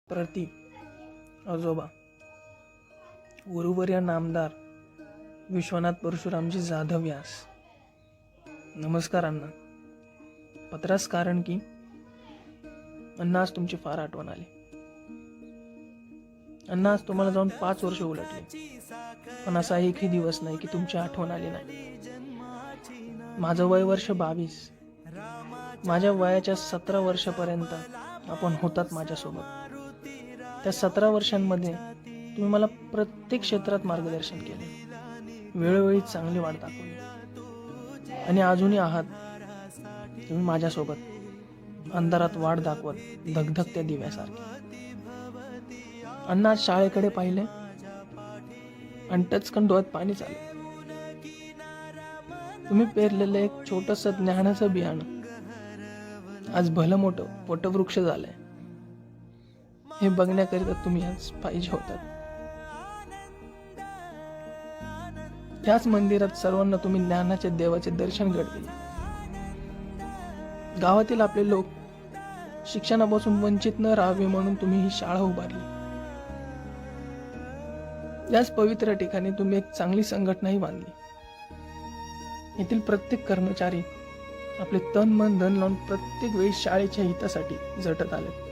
प्रति आजोबा गुरुवर्य नामदार विश्वनाथ परशुरामजी जाधव व्यास. नमस्कार अण्णा. पत्रास कारण की अण्णा आज तुमची फार आठवण आली. अण्णा आज तुम्हाला जाऊन 5 वर्ष उलटली, पण असा एकही दिवस नाही की तुमची आठवण आली नाही. माझं वय वर्ष 22. माझ्या वयाच्या 17 वर्षापर्यंत आपण होतात माझ्यासोबत. त्या 17 वर्षांमध्ये तुम्ही मला प्रत्येक क्षेत्रात मार्गदर्शन केले, वेळोवेळी चांगली वाट दाखवली आणि अजूनही आहात तुम्ही माझ्यासोबत, अंधारात वाट दाखवत धगधगत्या दिव्यासारखे. अण्णा आज शाळेकडे पाहिले आणि टचकन डोळ्यात पाणी चालले. तुम्ही पेरलेलं एक छोटंसं ज्ञानाचं बियाणं आज भलं मोठं वटवृक्ष झालंय, हे बघण्याकरिता तुम्ही आज पाहिजे होतात. त्याच मंदिरात सर्वांना तुम्ही ज्ञानाच्या देवाचे दर्शन घडविले. गावातील आपले लोक शिक्षणापासून वंचित न राहावे म्हणून तुम्ही ही शाळा उभारली. याच पवित्र ठिकाणी तुम्ही एक चांगली संघटनाही बांधली. येथील प्रत्येक कर्मचारी आपले तन मन धन लावून प्रत्येक वेळी शाळेच्या हितासाठी झटत आले.